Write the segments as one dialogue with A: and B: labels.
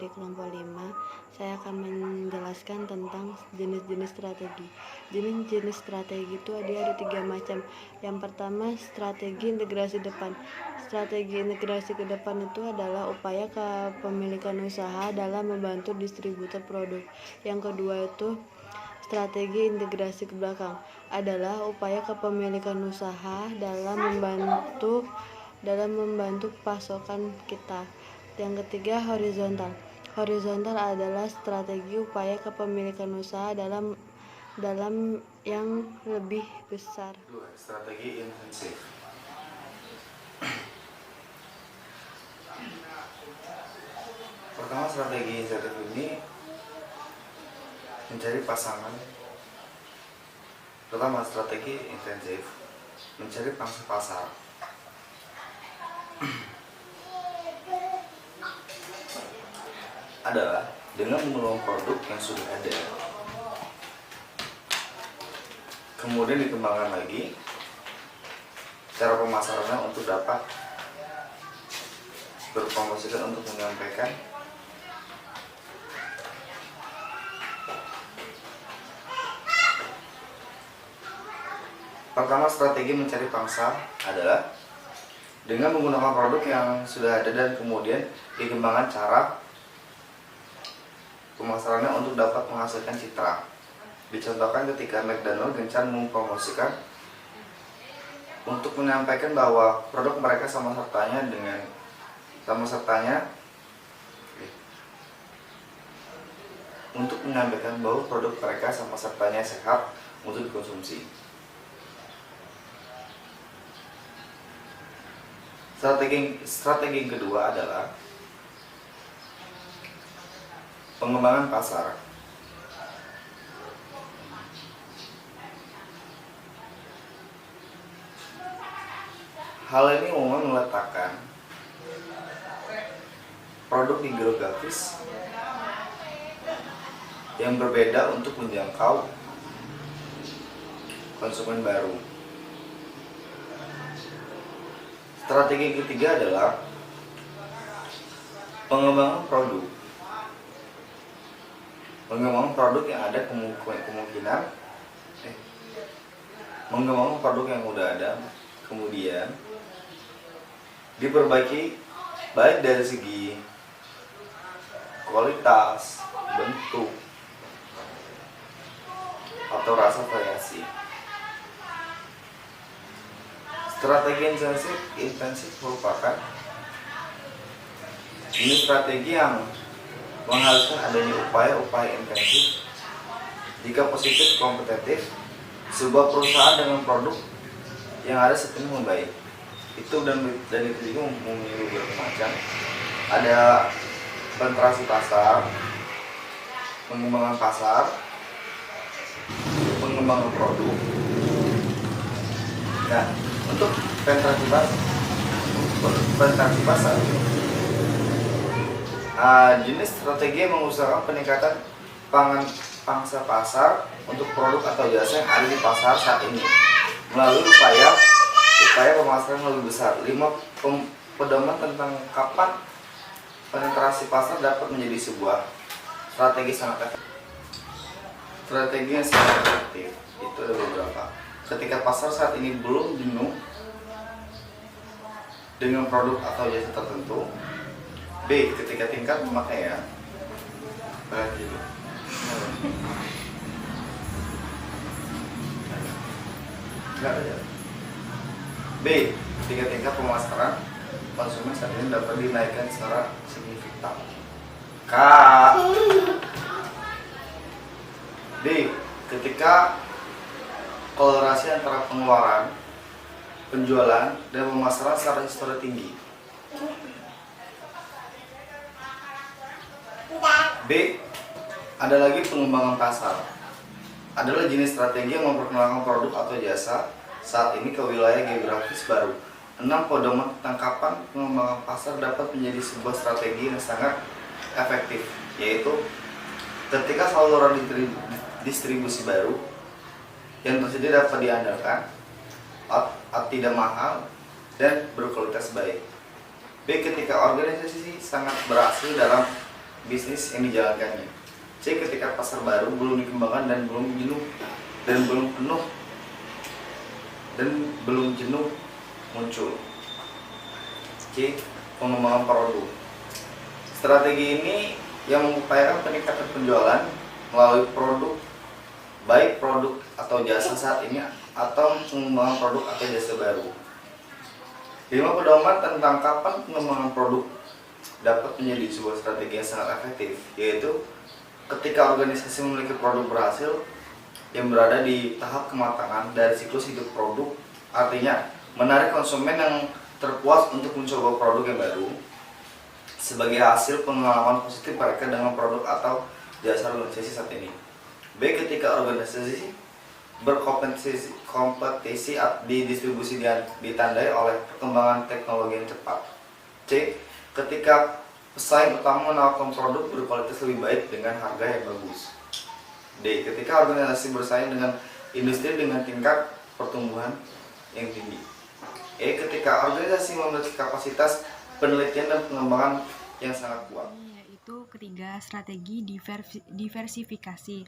A: dari kelompok 5. Saya akan menjelaskan tentang jenis-jenis strategi. Jenis-jenis strategi itu ada 3 macam. Yang pertama, strategi integrasi depan. Strategi integrasi ke depan itu adalah upaya kepemilikan usaha dalam membantu distributor produk. Yang kedua itu strategi integrasi ke belakang adalah upaya kepemilikan usaha dalam membantu pasokan kita. Yang ketiga, horizontal. Horizontal adalah strategi upaya kepemilikan usaha dalam yang lebih besar.
B: Strategi intensif. Pertama, strategi intensif ini mencari pasangan. Pertama, strategi intensif mencari pangsa pasar. Adalah dengan mengelola produk yang sudah ada, kemudian dikembangkan lagi cara pemasarannya untuk dapat berpromosikan untuk menyampaikan pertama, strategi mencari pangsa adalah dengan menggunakan produk yang sudah ada dan kemudian dikembangkan cara pemasarannya untuk dapat menghasilkan citra. Dicontohkan ketika McDonald gencar mempromosikan untuk menyampaikan bahwa produk mereka sama sertanya untuk menyampaikan bahwa produk mereka sama sertanya sehat untuk dikonsumsi. Strategi yang kedua adalah pengembangan pasar. Hal ini umumnya meletakkan produk di geografis yang berbeda untuk menjangkau konsumen baru. Strategi yang ketiga adalah pengembangan produk. Mengembangkan produk yang ada mengembangkan produk yang udah ada, kemudian diperbaiki baik dari segi kualitas, bentuk, atau rasa variasi. Strategi intensif merupakan ini strategi yang menghasilkan adanya upaya-upaya intensif jika positif kompetitif sebuah perusahaan dengan produk yang ada sepenuhnya membaik. Itu dan itu juga memiliki beberapa macam. Ada penetrasi pasar, pengembangan pasar, pengembangan produk. Nah, untuk penetrasi pasar jenis strategi yang mengusahakan peningkatan pangsa pasar untuk produk atau jasa yang ada di pasar saat ini melalui upaya pemasaran yang lebih besar. 5 pedoman tentang kapan penetrasi pasar dapat menjadi sebuah strategi sangat efektif. Strategi yang sangat efektif itu ada beberapa. Ketika pasar saat ini belum jenuh dengan produk atau jasa tertentu. B. Ketika tingkat pemakaian B. Ketika tingkat pemasaran konsumen saat ini dapat dinaikkan secara signifikan. K. D. Ketika kolerasi antara pengeluaran, penjualan, dan pemasaran secara historis tinggi. B. Ada lagi pengembangan pasar. Adalah jenis strategi yang memperkenalkan produk atau jasa saat ini ke wilayah geografis baru. 6 pedoman tentang kapan pengembangan pasar dapat menjadi sebuah strategi yang sangat efektif, yaitu ketika saluran distribusi baru yang tersedia dapat diandalkan, tidak mahal, dan berkualitas baik. B. Ketika organisasi sangat berhasil dalam bisnis yang dijalankannya. C. Ketika pasar baru belum dikembangkan dan belum jenuh muncul. C. Pengembangan produk. Strategi ini yang mengupayakan peningkatan penjualan melalui produk, baik produk atau jasa saat ini atau pengembangan produk atau jasa baru. 5 pedoman tentang kapan pengembangan produk dapat menjadi sebuah strategi yang sangat efektif, yaitu ketika organisasi memiliki produk berhasil yang berada di tahap kematangan dari siklus hidup produk, artinya menarik konsumen yang terpuas untuk mencoba produk yang baru sebagai hasil pengalaman positif mereka dengan produk atau jasa organisasi saat ini. B. Ketika organisasi berkompetisi di distribusi ditandai oleh perkembangan teknologi yang cepat. C. Ketika pesaing utama menawarkan produk berkualitas lebih baik dengan harga yang bagus. D. Ketika organisasi bersaing dengan industri dengan tingkat pertumbuhan yang tinggi. E. Ketika organisasi memiliki kapasitas penelitian dan pengembangan yang sangat kuat.
C: Yaitu ketiga, strategi diversifikasi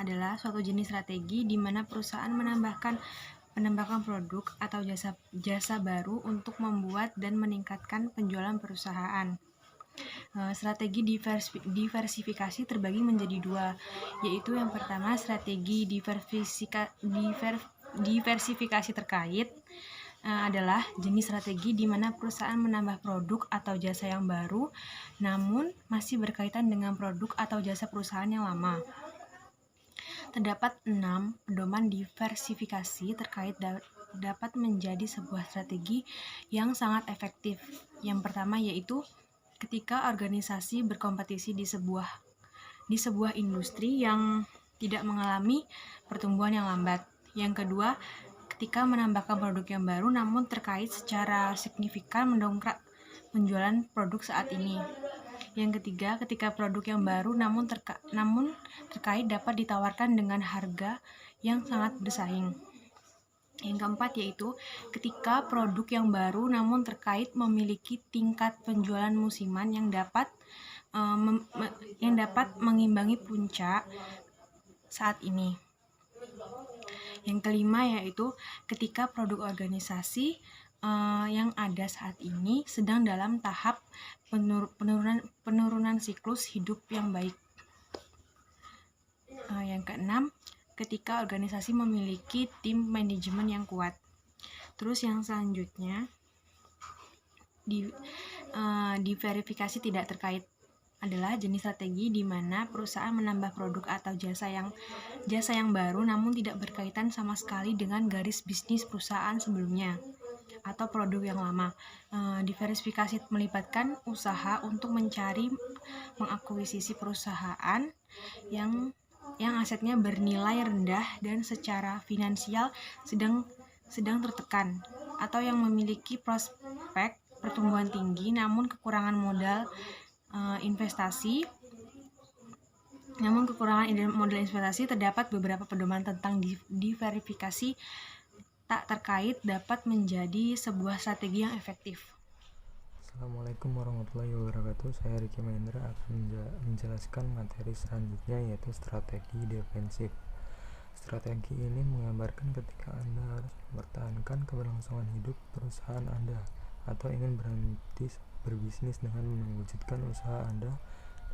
C: adalah suatu jenis strategi di mana perusahaan menambahkan produk atau jasa baru untuk membuat dan meningkatkan penjualan perusahaan. Strategi diversifikasi terbagi menjadi dua, yaitu yang pertama strategi diversifikasi terkait adalah jenis strategi di mana perusahaan menambah produk atau jasa yang baru namun masih berkaitan dengan produk atau jasa perusahaan yang lama. Terdapat 6 pedoman diversifikasi terkait dapat menjadi sebuah strategi yang sangat efektif. Yang pertama yaitu ketika organisasi berkompetisi di sebuah industri yang tidak mengalami pertumbuhan yang lambat. Yang kedua, ketika menambahkan produk yang baru namun terkait secara signifikan mendongkrak penjualan produk saat ini. Yang ketiga, ketika produk yang baru namun terkait dapat ditawarkan dengan harga yang sangat bersaing. Yang keempat yaitu ketika produk yang baru namun terkait memiliki tingkat penjualan musiman yang dapat mengimbangi puncak saat ini. Yang kelima yaitu ketika produk organisasi yang ada saat ini sedang dalam tahap penurunan siklus hidup yang baik. Yang keenam, ketika organisasi memiliki tim manajemen yang kuat. Terus yang selanjutnya diverifikasi tidak terkait adalah jenis strategi di mana perusahaan menambah produk atau jasa yang baru namun tidak berkaitan sama sekali dengan garis bisnis perusahaan sebelumnya atau produk yang lama. Diversifikasi melibatkan usaha untuk mengakuisisi perusahaan yang asetnya bernilai rendah dan secara finansial sedang tertekan, atau yang memiliki prospek pertumbuhan tinggi namun kekurangan modal investasi. Terdapat beberapa pedoman tentang diverifikasi tak terkait dapat menjadi sebuah strategi yang efektif.
D: Assalamualaikum warahmatullahi wabarakatuh. Saya Riki Mahendra akan menjelaskan materi selanjutnya, yaitu strategi defensif. Strategi ini menggambarkan ketika Anda harus mempertahankan keberlangsungan hidup perusahaan Anda atau ingin berhenti berbisnis dengan mewujudkan usaha Anda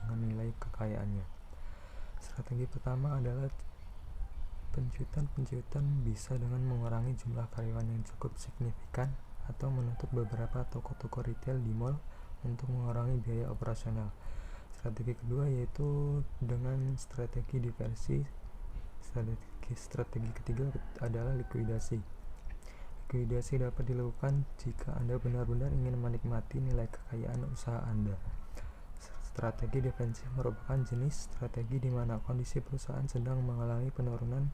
D: dengan nilai kekayaannya. Strategi pertama adalah pencuitan bisa dengan mengurangi jumlah karyawan yang cukup signifikan atau menutup beberapa toko-toko retail di mall untuk mengurangi biaya operasional. Strategi kedua yaitu dengan strategi diversi. Strategi ketiga adalah likuidasi. Likuidasi dapat dilakukan jika Anda benar-benar ingin menikmati nilai kekayaan usaha Anda. Strategi defensif merupakan jenis strategi di mana kondisi perusahaan sedang mengalami penurunan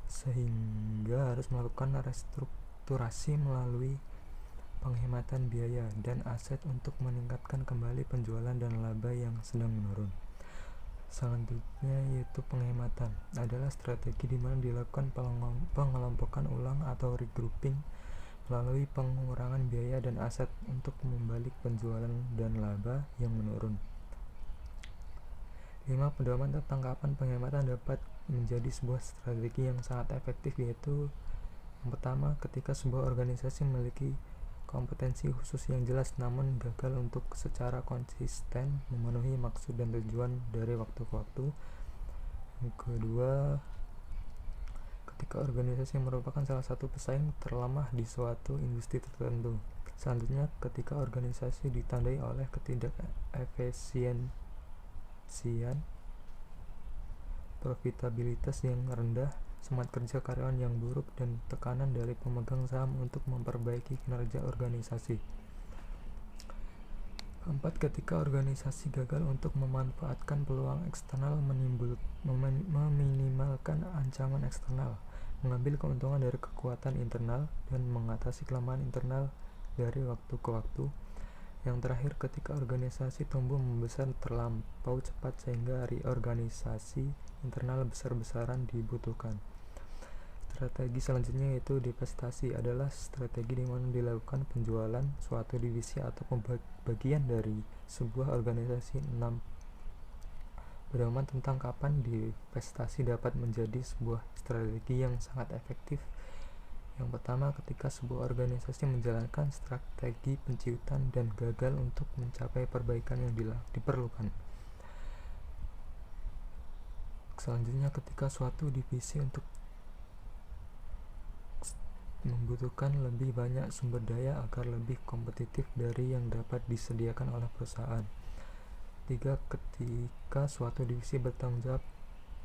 D: sehingga harus melakukan restrukturasi melalui penghematan biaya dan aset untuk meningkatkan kembali penjualan dan laba yang sedang menurun. Selanjutnya yaitu penghematan adalah strategi di mana dilakukan pengelompokan ulang atau regrouping melalui pengurangan biaya dan aset untuk membalik penjualan dan laba yang menurun. 5. Pedoman tentang kapan penghematan dapat menjadi sebuah strategi yang sangat efektif, yaitu yang pertama, ketika sebuah organisasi memiliki kompetensi khusus yang jelas namun gagal untuk secara konsisten memenuhi maksud dan tujuan dari waktu ke waktu. Yang kedua, ketika organisasi merupakan salah satu pesaing terlemah di suatu industri tertentu. Selanjutnya, ketika organisasi ditandai oleh ketidakefisiensian, profitabilitas yang rendah, semangat kerja karyawan yang buruk, dan tekanan dari pemegang saham untuk memperbaiki kinerja organisasi. Keempat, ketika organisasi gagal untuk memanfaatkan peluang eksternal, meminimalkan ancaman eksternal, mengambil keuntungan dari kekuatan internal, dan mengatasi kelemahan internal dari waktu ke waktu. Yang terakhir, ketika organisasi tumbuh membesar terlampau cepat sehingga reorganisasi internal besar-besaran dibutuhkan. Strategi selanjutnya yaitu divestasi, adalah strategi di mana dilakukan penjualan suatu divisi atau bagian dari sebuah organisasi. 6. Pedoman tentang kapan divestasi dapat menjadi sebuah strategi yang sangat efektif. Yang pertama, ketika sebuah organisasi menjalankan strategi penciutan dan gagal untuk mencapai perbaikan yang diperlukan. Selanjutnya, ketika suatu divisi untuk membutuhkan lebih banyak sumber daya agar lebih kompetitif dari yang dapat disediakan oleh perusahaan. 3. Ketika suatu divisi bertanggung jawab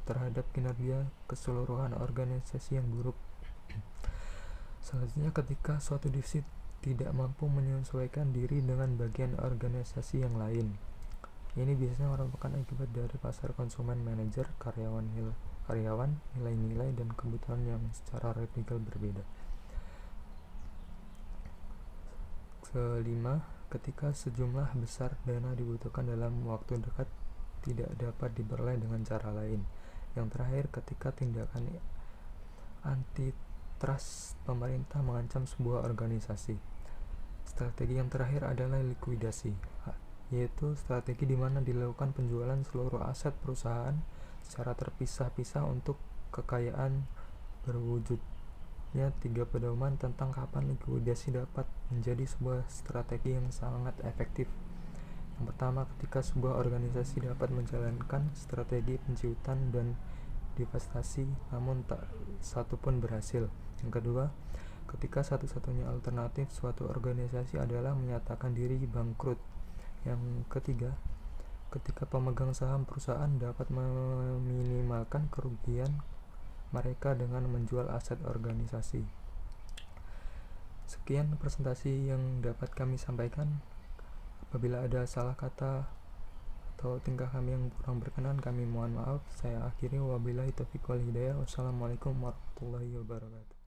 D: terhadap kinerja keseluruhan organisasi yang buruk. Selanjutnya, ketika suatu divisi tidak mampu menyesuaikan diri dengan bagian organisasi yang lain. Ini biasanya merupakan akibat dari pasar konsumen, manajer, karyawan, nilai-nilai, dan kebutuhan yang secara radikal berbeda. Kelima, ketika sejumlah besar dana dibutuhkan dalam waktu dekat tidak dapat diperoleh dengan cara lain. Yang terakhir, ketika tindakan antitrust pemerintah mengancam sebuah organisasi. Strategi yang terakhir adalah likuidasi, yaitu strategi di mana dilakukan penjualan seluruh aset perusahaan secara terpisah-pisah untuk kekayaan berwujudnya. 3 pedoman tentang kapan likuidasi dapat menjadi sebuah strategi yang sangat efektif. Yang pertama, ketika sebuah organisasi dapat menjalankan strategi penciutan dan divestasi namun tak satu pun berhasil. Yang kedua, ketika satu-satunya alternatif suatu organisasi adalah menyatakan diri bangkrut. Yang ketiga, ketika pemegang saham perusahaan dapat meminimalkan kerugian mereka dengan menjual aset organisasi. Sekian presentasi yang dapat kami sampaikan. Apabila ada salah kata atau tingkah kami yang kurang berkenan, kami mohon maaf. Saya akhiri, wabillahi taufiq wal hidayah. Wassalamualaikum warahmatullahi wabarakatuh.